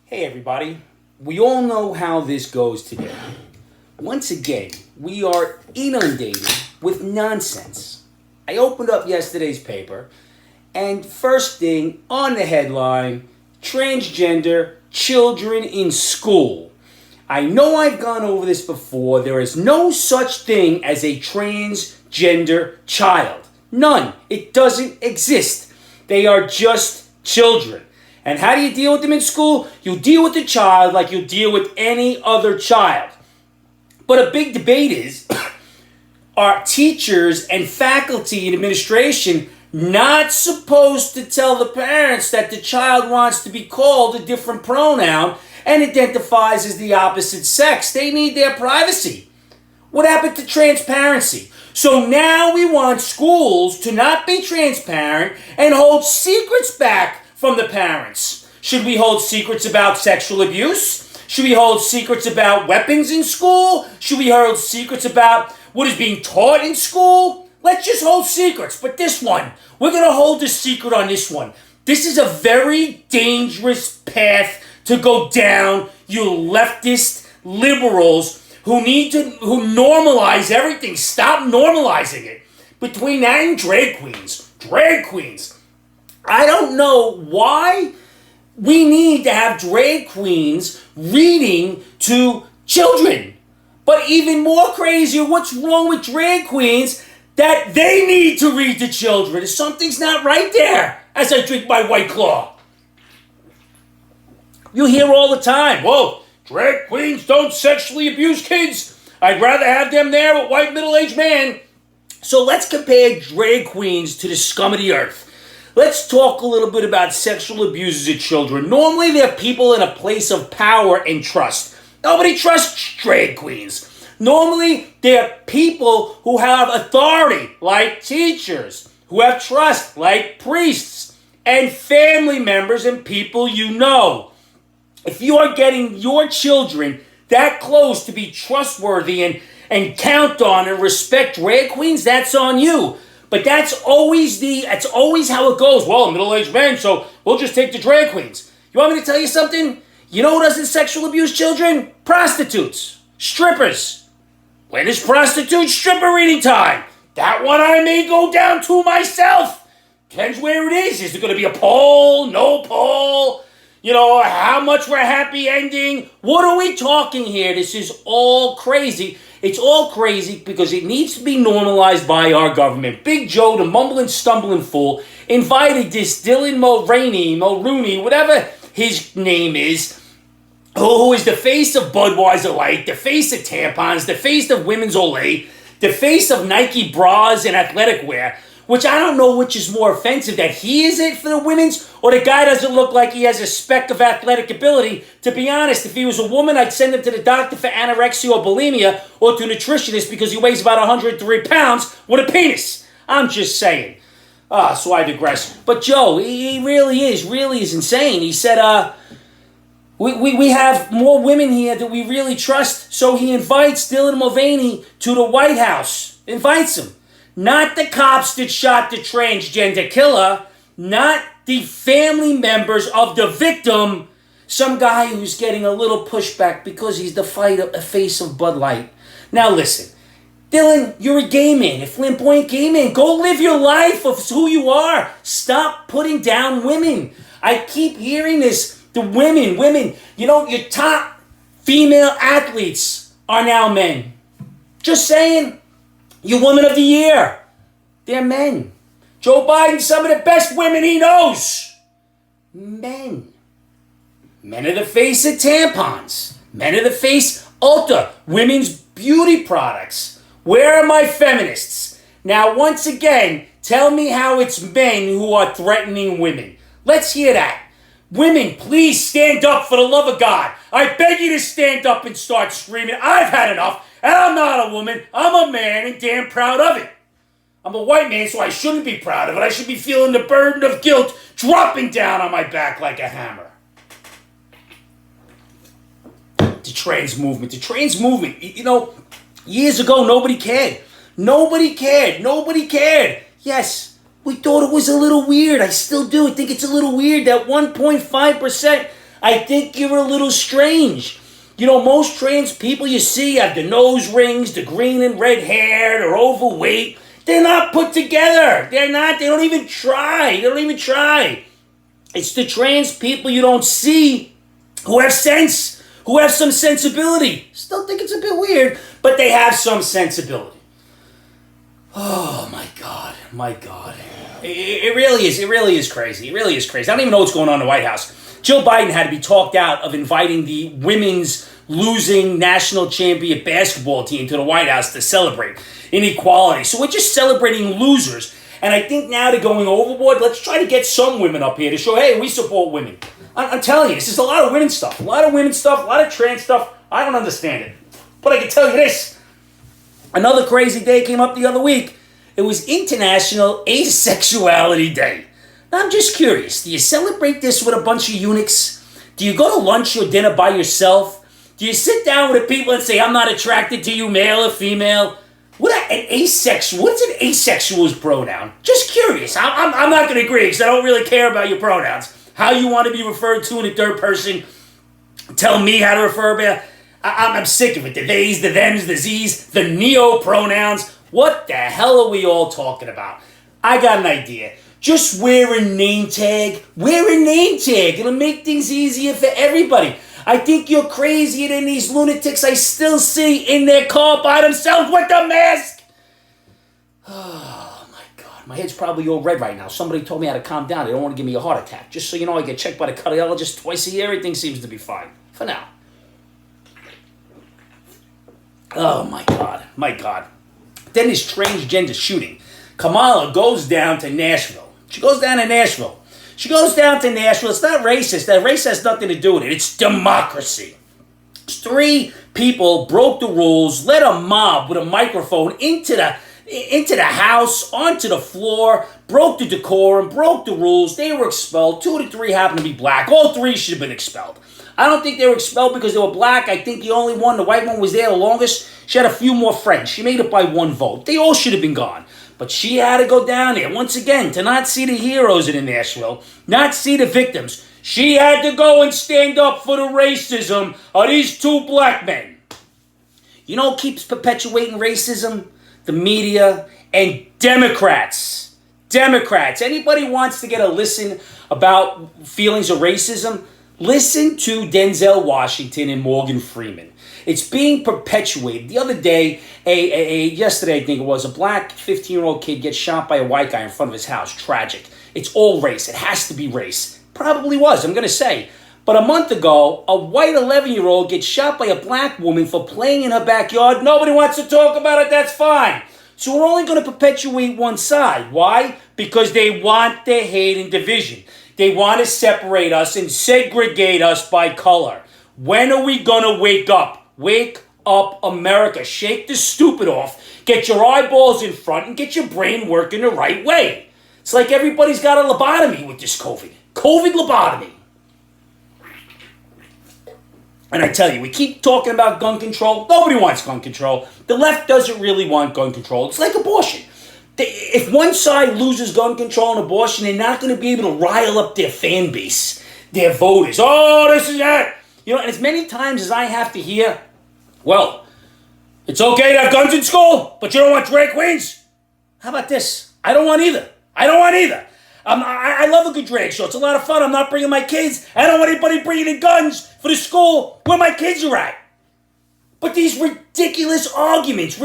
Hey everybody, we all know how this goes today. Once again, we are inundated with nonsense. I opened up yesterday's paper, and first thing on the headline, transgender children in school. I know I've gone over this before. There is no such thing as a transgender child. None. It doesn't exist. They are just children. And how do you deal with them in school? You deal with the child like you deal with any other child. But a big debate is, are teachers and faculty and administration not supposed to tell the parents that the child wants to be called a different pronoun and identifies as the opposite sex? They need their privacy. What happened to transparency? So now we want schools to not be transparent and hold secrets back from the parents. Should we hold secrets about sexual abuse? Should we hold secrets about weapons in school? Should we hold secrets about what is being taught in school? Let's just hold secrets. But this one, we're going to hold a secret on this one. This is a very dangerous path to go down, you leftist liberals who normalize everything. Stop normalizing it. Between that and drag queens. I don't know why we need to have drag queens reading to children. But even more crazier, what's wrong with drag queens that they need to read to children? Something's not right there as I drink my White Claw. You hear all the time, whoa, drag queens don't sexually abuse kids. I'd rather have them there with white middle-aged men. So let's compare drag queens to the scum of the earth. Let's talk a little bit about sexual abuses of children. Normally, they're people in a place of power and trust. Nobody trusts drag queens. Normally, they're people who have authority, like teachers, who have trust, like priests, and family members and people you know. If you are getting your children that close to be trustworthy and count on and respect drag queens, that's on you. But that's always how it goes. Well, middle-aged men, so we'll just take the drag queens. You want me to tell you something? You know who doesn't sexual abuse children? Prostitutes. Strippers. When is prostitute stripper reading time? That one I may go down to myself. Depends where it is. Is it going to be a poll? No poll? You know, how much we're happy ending? What are we talking here? This is all crazy. It's all crazy because it needs to be normalized by our government. Big Joe, the mumbling, stumbling fool, invited this Dylan Mulrooney, whatever his name is, who is the face of Budweiser Light, the face of tampons, the face of women's Olay, the face of Nike bras and athletic wear, which I don't know which is more offensive, that he is it for the women's, or the guy doesn't look like he has a speck of athletic ability. To be honest, if he was a woman, I'd send him to the doctor for anorexia or bulimia, or to a nutritionist because he weighs about 103 pounds with a penis. I'm just saying. So I digress. But Joe, he really is insane. He said, we have more women here that we really trust, so he invites Dylan Mulvaney to the White House. Invites him. Not the cops that shot the transgender killer, not the family members of the victim, some guy who's getting a little pushback because he's the face of Bud Light. Now listen, Dylan, you're a gay man, a flamboyant gay man. Go live your life of who you are. Stop putting down women. I keep hearing this, the women, you know, your top female athletes are now men. Just saying. You Woman of the Year. They're men. Joe Biden, some of the best women he knows. Men. Men are the face of tampons. Men are the face Ulta. Women's beauty products. Where are my feminists? Now, once again, tell me how it's men who are threatening women. Let's hear that. Women, please stand up for the love of God. I beg you to stand up and start screaming. I've had enough. And I'm not a woman, I'm a man and damn proud of it. I'm a white man, so I shouldn't be proud of it. I should be feeling the burden of guilt dropping down on my back like a hammer. The trans movement, you know, years ago, nobody cared. Nobody cared. Yes, we thought it was a little weird. I still do. I think it's a little weird that 1.5% I think you're a little strange. You know, most trans people you see have the nose rings, the green and red hair, they're overweight. They're not put together. They're not. They don't even try. They don't even try. It's the trans people you don't see who have sense, who have some sensibility. Still think it's a bit weird, but they have some sensibility. Oh, my God. My God. It really is. It really is crazy. It really is crazy. I don't even know what's going on in the White House. Jill Biden had to be talked out of inviting the women's losing national champion basketball team to the White House to celebrate inequality. So we're just celebrating losers. And I think now they're going overboard. Let's try to get some women up here to show, hey, we support women. I'm telling you, this is a lot of women stuff. A lot of women stuff, a lot of trans stuff. I don't understand it. But I can tell you this. Another crazy day came up the other week. It was International Asexuality Day. Now, I'm just curious. Do you celebrate this with a bunch of eunuchs? Do you go to lunch or dinner by yourself? Do you sit down with the people and say, I'm not attracted to you, male or female? What's an asexual's pronoun? Just curious. I'm not going to agree because I don't really care about your pronouns. How you want to be referred to in the third person, tell me how to refer to. I'm sick of it. The theys, the thems, the z's, the neo-pronouns. What the hell are we all talking about? I got an idea. Just wear a name tag. Wear a name tag. It'll make things easier for everybody. I think you're crazier than these lunatics I still see in their car by themselves with the mask. Oh, my God. My head's probably all red right now. Somebody told me how to calm down. They don't want to give me a heart attack. Just so you know, I get checked by the cardiologist twice a year. Everything seems to be fine. For now. Oh, my God. My God. Then this transgender shooting. Kamala goes down to Nashville. She goes down to Nashville. It's not racist. That race has nothing to do with it. It's democracy. 3 people broke the rules, led a mob with a microphone into the house, onto the floor, broke the decorum, broke the rules. They were expelled. 2 of the 3 happened to be black. All 3 should have been expelled. I don't think they were expelled because they were black. I think the only one, the white one, was there the longest. She had a few more friends. She made it by 1 vote. They all should have been gone. But she had to go down there, once again, to not see the heroes in Nashville, not see the victims. She had to go and stand up for the racism of these 2 black men. You know what keeps perpetuating racism? The media and Democrats. Democrats. Anybody wants to get a listen about feelings of racism? Listen to Denzel Washington and Morgan Freeman. It's being perpetuated. The other day, yesterday I think it was, a black 15-year-old kid gets shot by a white guy in front of his house. Tragic. It's all race. It has to be race. Probably was, I'm going to say. But a month ago, a white 11-year-old gets shot by a black woman for playing in her backyard. Nobody wants to talk about it. That's fine. So we're only going to perpetuate one side. Why? Because they want the hate and division. They want to separate us and segregate us by color. When are we going to wake up? Wake up, America. Shake the stupid off. Get your eyeballs in front and get your brain working the right way. It's like everybody's got a lobotomy with this COVID. COVID lobotomy. And I tell you, we keep talking about gun control. Nobody wants gun control. The left doesn't really want gun control. It's like abortion. If one side loses gun control and abortion, they're not going to be able to rile up their fan base, their voters. Oh, this is that. You know, and as many times as I have to hear, well, it's okay to have guns in school, but you don't want drag queens? How about this? I don't want either. I love a good drag show. It's a lot of fun. I'm not bringing my kids. I don't want anybody bringing in guns for the school where my kids are at. But these ridiculous arguments.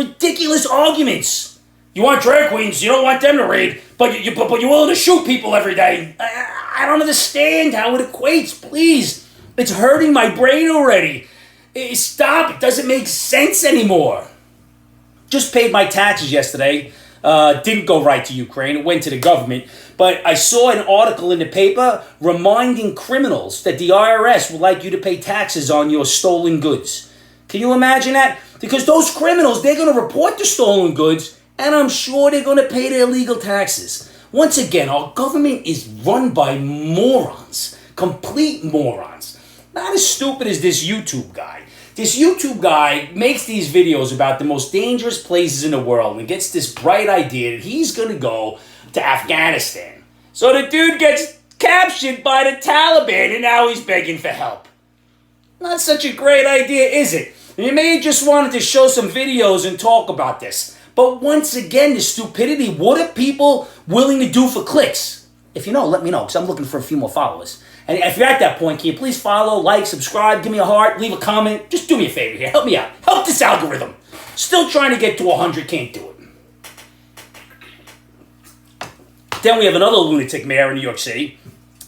You want drag queens, you don't want them to read, but you're willing to shoot people every day. I don't understand how it equates, please. It's hurting my brain already. Stop, it doesn't make sense anymore. Just paid my taxes yesterday. Didn't go right to Ukraine, it went to the government. But I saw an article in the paper reminding criminals that the IRS would like you to pay taxes on your stolen goods. Can you imagine that? Because those criminals, they're going to report the stolen goods, and I'm sure they're going to pay their legal taxes. Once again, our government is run by morons. Complete morons. Not as stupid as this YouTube guy. This YouTube guy makes these videos about the most dangerous places in the world and gets this bright idea that he's going to go to Afghanistan. So the dude gets captured by the Taliban and now he's begging for help. Not such a great idea, is it? You may have just wanted to show some videos and talk about this. But once again, the stupidity, what are people willing to do for clicks? If you know, let me know, because I'm looking for a few more followers. And if you're at that point, can you please follow, like, subscribe, give me a heart, leave a comment? Just do me a favor here. Help me out. Help this algorithm. Still trying to get to 100, can't do it. Then we have another lunatic mayor in New York City.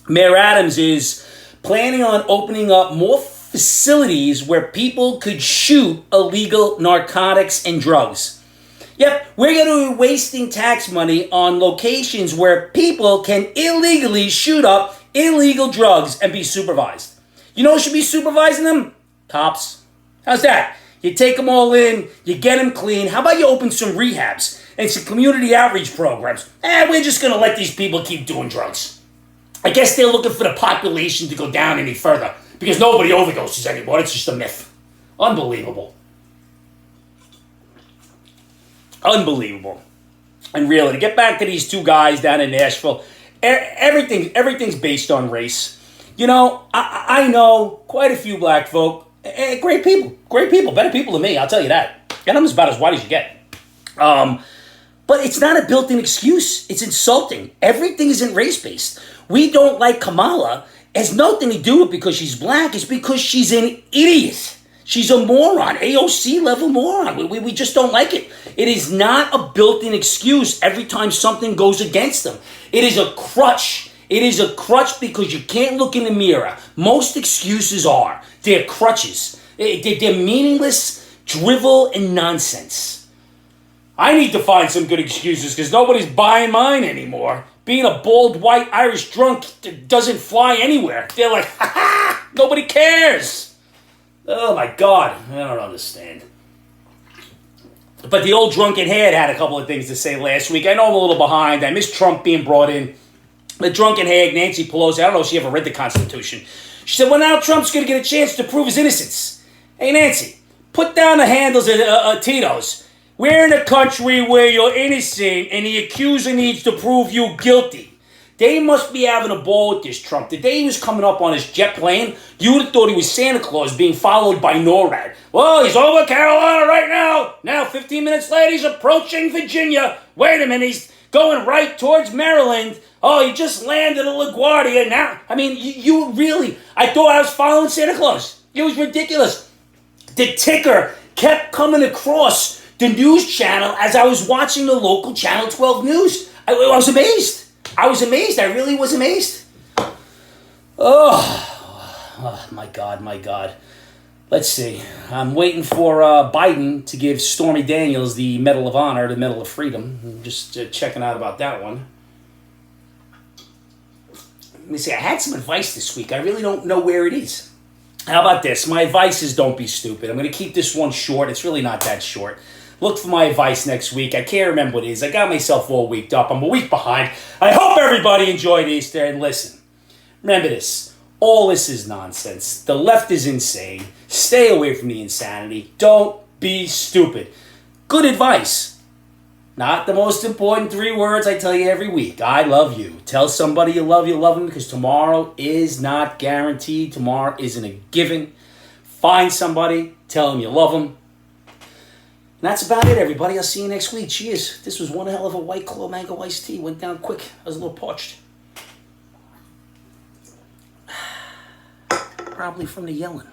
Mayor Adams is planning on opening up more facilities where people could shoot illegal narcotics and drugs. Yep, we're going to be wasting tax money on locations where people can illegally shoot up illegal drugs and be supervised. You know who should be supervising them? Cops. How's that? You take them all in, you get them clean. How about you open some rehabs and some community outreach programs? We're just going to let these people keep doing drugs. I guess they're looking for the population to go down any further because nobody overdoses anymore. It's just a myth. Unbelievable. Unbelievable. And really, to get back to these two guys down in Nashville, everything's based on race. You know, I know quite a few black folk, great people, better people than me, I'll tell you that. And I'm about as white as you get. But it's not a built-in excuse. It's insulting. Everything isn't race-based. We don't like Kamala. It has nothing to do with because she's black. It's because she's an idiot. She's a moron, AOC level moron. We just don't like it. It is not a built-in excuse every time something goes against them. It is a crutch. It is a crutch because you can't look in the mirror. Most excuses are. They're crutches. They're meaningless drivel and nonsense. I need to find some good excuses because nobody's buying mine anymore. Being a bald, white, Irish drunk doesn't fly anywhere. They're like, ha ha, nobody cares. Oh my God, I don't understand. But the old drunken head had a couple of things to say last week. I know I'm a little behind. I missed Trump being brought in. The drunken hag, Nancy Pelosi, I don't know if she ever read the Constitution. She said, well, now Trump's going to get a chance to prove his innocence. Hey, Nancy, put down the handles of Tito's. We're in a country where you're innocent and the accuser needs to prove you guilty. They must be having a ball with this Trump. The day he was coming up on his jet plane, you would have thought he was Santa Claus being followed by NORAD. Well, he's over Carolina right now. Now, 15 minutes later, he's approaching Virginia. Wait a minute, he's going right towards Maryland. Oh, he just landed at LaGuardia now. I mean, you really, I thought I was following Santa Claus. It was ridiculous. The ticker kept coming across the news channel as I was watching the local Channel 12 news. I was amazed. I really was amazed. Oh, my God. Let's see. I'm waiting for Biden to give Stormy Daniels the Medal of Honor, the Medal of Freedom. I'm just checking out about that one. Let me see. I had some advice this week. I really don't know where it is. How about this? My advice is don't be stupid. I'm going to keep this one short. It's really not that short. Look for my advice next week. I can't remember what it is. I got myself all weeked up. I'm a week behind. I hope everybody enjoyed Easter. And listen, remember this. All this is nonsense. The left is insane. Stay away from the insanity. Don't be stupid. Good advice. Not the most important 3 words I tell you every week. I love you. Tell somebody you love them because tomorrow is not guaranteed. Tomorrow isn't a given. Find somebody. Tell them you love them. And that's about it, everybody. I'll see you next week. Cheers. This was one hell of a White Claw mango iced tea. Went down quick. I was a little parched. Probably from the yelling.